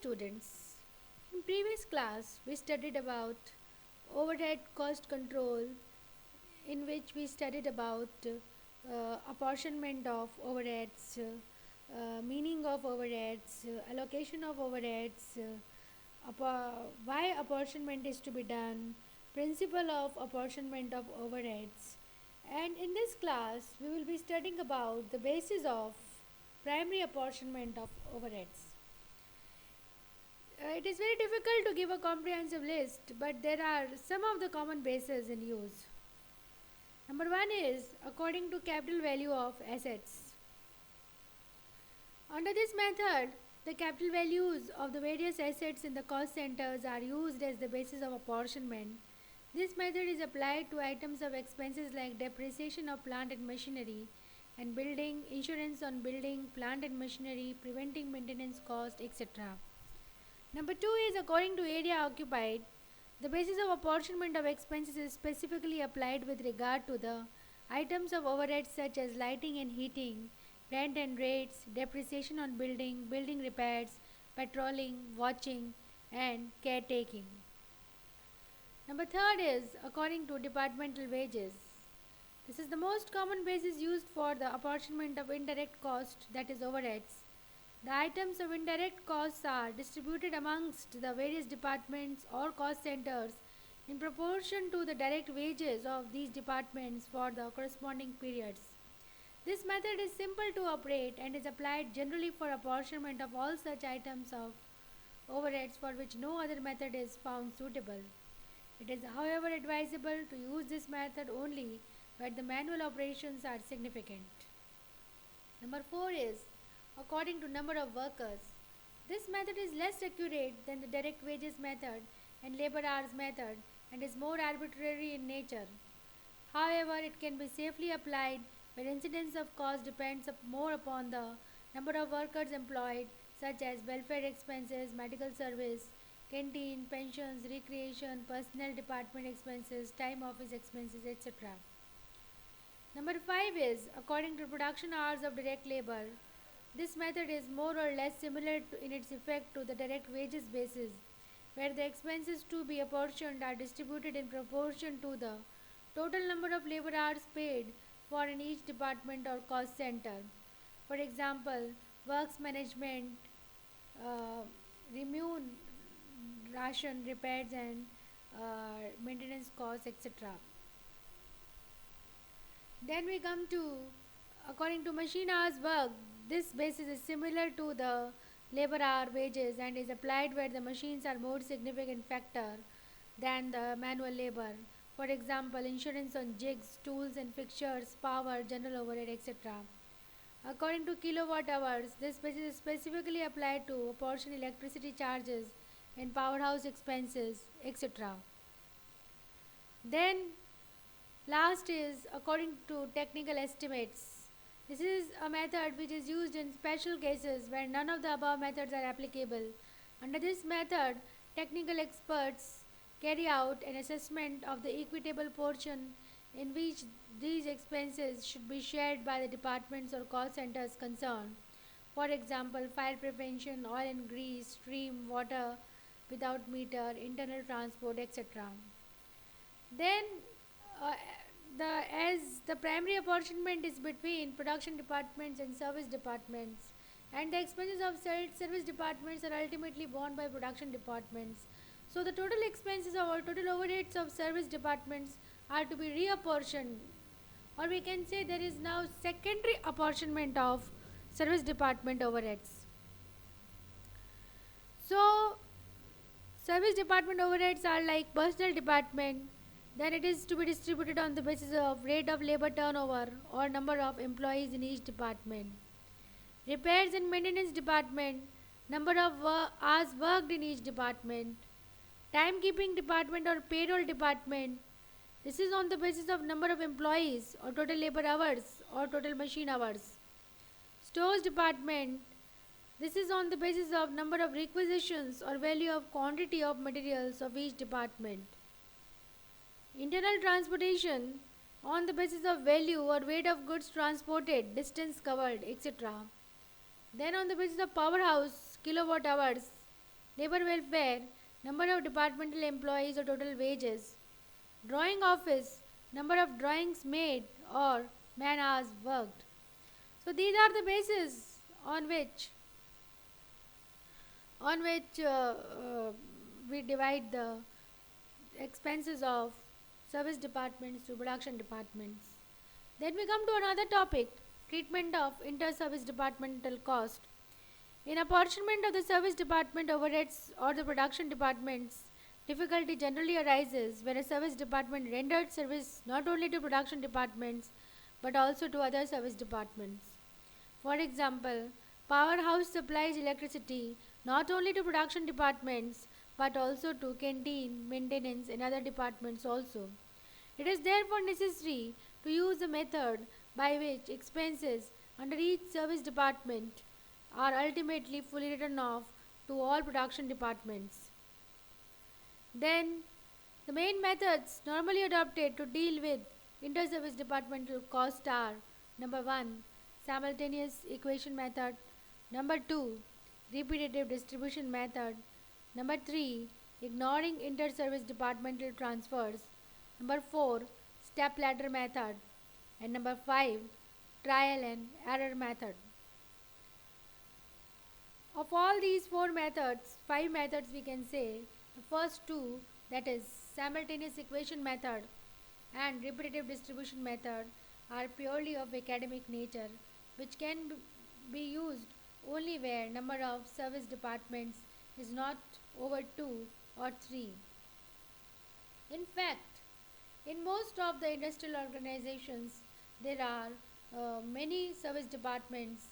students, in previous class we studied about overhead cost control, in which we studied about apportionment of overheads, meaning of overheads, allocation of overheads, why apportionment is to be done, principle of apportionment of overheads. And in this class we will be studying about the basis of primary apportionment of overheads. It is very difficult to give a comprehensive list, but there are some of the common bases in use. Number one is according to capital value of assets. Under this method, the capital values of the various assets in the cost centers are used as the basis of apportionment. This method is applied to items of expenses like depreciation of plant and machinery and building, insurance on building, plant and machinery, preventing maintenance cost, etc. Number two is according to area occupied. The basis of apportionment of expenses is specifically applied with regard to the items of overheads such as lighting and heating, rent and rates, depreciation on building, building repairs, patrolling, watching, and caretaking. Number third is according to departmental wages. This is the most common basis used for the apportionment of indirect cost, that is overheads. The items of indirect costs are distributed amongst the various departments or cost centers in proportion to the direct wages of these departments for the corresponding periods. This method is simple to operate and is applied generally for apportionment of all such items of overheads for which no other method is found suitable. It is, however, advisable to use this method only where the manual operations are significant. Number 4 is according to number of workers. This method is less accurate than the direct wages method and labor hours method and is more arbitrary in nature. However, it can be safely applied where incidence of cost depends more upon the number of workers employed, such as welfare expenses, medical service, canteen, pensions, recreation, personnel department expenses, time office expenses, etc. Number 5 is according to production hours of direct labor. This method is more or less similar in its effect to the direct wages basis, where the expenses to be apportioned are distributed in proportion to the total number of labor hours paid for in each department or cost center. For example, works management, uh, remuneration, repairs and maintenance costs, etc. Then we come to according to machine hours worked. This basis is similar to the labor hour wages and is applied where the machines are more significant factor than the manual labor. For example, insurance on jigs, tools and fixtures, power, general overhead, etc. According to kilowatt hours, this basis is specifically applied to apportion electricity charges and powerhouse expenses, etc. Then last is according to technical estimates. This is a method which is used in special cases where none of the above methods are applicable. Under this method, technical experts carry out an assessment of the equitable portion in which these expenses should be shared by the departments or cost centers concerned. For example, fire prevention, oil and grease, stream, water without meter, internal transport, etc. Then, uh, as the primary apportionment is between production departments and service departments, and the expenses of service departments are ultimately borne by production departments. So, the total expenses or total overheads of service departments are to be reapportioned, or we can say there is now secondary apportionment of service department overheads. So, service department overheads are like personnel department. Then it is to be distributed on the basis of rate of labor turnover or number of employees in each department. Repairs and maintenance department, number of hours worked in each department. Timekeeping department or payroll department, this is on the basis of number of employees or total labor hours or total machine hours. Stores department, this is on the basis of number of requisitions or value of quantity of materials of each department. Internal transportation, on the basis of value or weight of goods transported, distance covered, etc. Then on the basis of powerhouse, kilowatt hours. labor welfare, number of departmental employees or total wages, drawing office, number of drawings made or man hours worked. So these are the bases on which we divide the expenses of service departments to production departments. Then we come to another topic, treatment of inter-service departmental cost. In apportionment of the service department overheads or the production departments, difficulty generally arises where a service department rendered service not only to production departments but also to other service departments. For example, powerhouse supplies electricity not only to production departments but also to canteen, maintenance, and other departments also. It is therefore necessary to use a method by which expenses under each service department are ultimately fully written off to all production departments. Then, the main methods normally adopted to deal with inter-service departmental cost are: number 1, simultaneous equation method; number 2, repetitive distribution method; number 3, ignoring inter-service departmental transfers; number 4, step ladder method; and number 5, trial and error method. Of all these four methods, five methods we can say, the first two, that is simultaneous equation method and repetitive distribution method, are purely of academic nature, which can be used only where number of service departments is not over 2 or 3. In fact, in most of the industrial organizations, there are many service departments,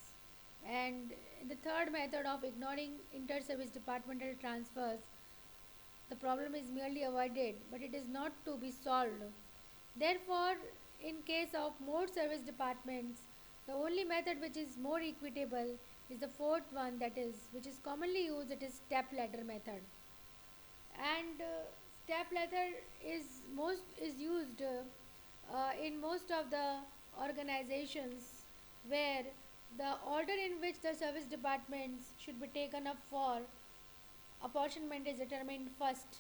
and the third method of ignoring inter-service departmental transfers, the problem is merely avoided, but it is not to be solved. Therefore, in case of more service departments, the only method which is more equitable is the fourth one, that is, which is commonly used, it is step ladder method. And step ladder is used in most of the organizations where the order in which the service departments should be taken up for apportionment is determined first.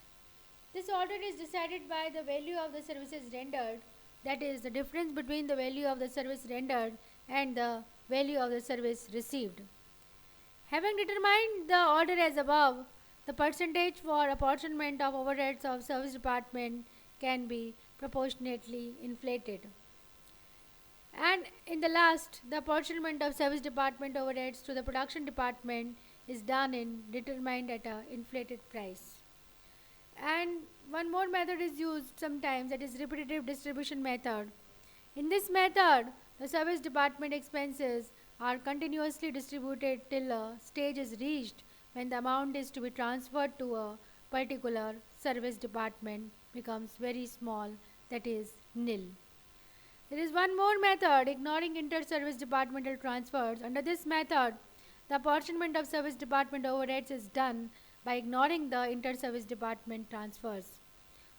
This order is decided by the value of the services rendered, that is, the difference between the value of the service rendered and the value of the service received. Having determined the order as above, the percentage for apportionment of overheads of service department can be proportionately inflated. And in the last, the apportionment of service department overheads to the production department is done in determined at a inflated price. And one more method is used sometimes, that is repetitive distribution method. In this method, the service department expenses are continuously distributed till a stage is reached when the amount is to be transferred to a particular service department becomes very small, that is nil. There is one more method, ignoring inter-service departmental transfers. Under this method, the apportionment of service department overheads is done by ignoring the inter-service department transfers.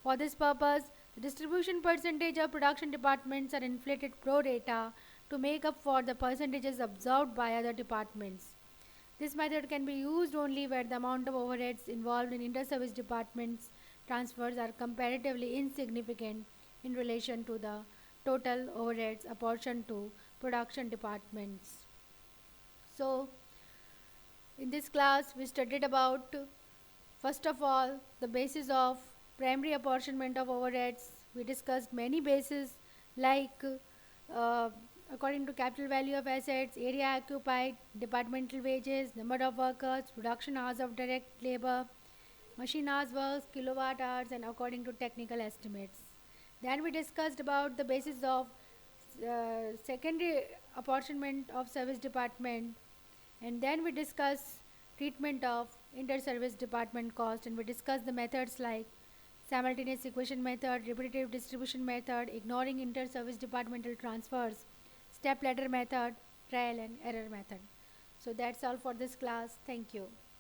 For this purpose, the distribution percentage of production departments are inflated pro rata to make up for the percentages absorbed by other departments. This method can be used only where the amount of overheads involved in inter-service departments transfers are comparatively insignificant in relation to the total overheads apportioned to production departments. So, in this class, we studied about, first of all, the basis of primary apportionment of overheads. We discussed many bases like uh, according to capital value of assets, area occupied, departmental wages, number of workers, production hours of direct labor, machine hours worked, kilowatt hours, and according to technical estimates. Then we discussed about the basis of secondary apportionment of service department, and then we discussed treatment of inter-service department cost, and we discussed the methods like simultaneous equation method, repetitive distribution method, ignoring inter-service departmental transfers, step ladder method, trial and error method. So that's all for this class. Thank you.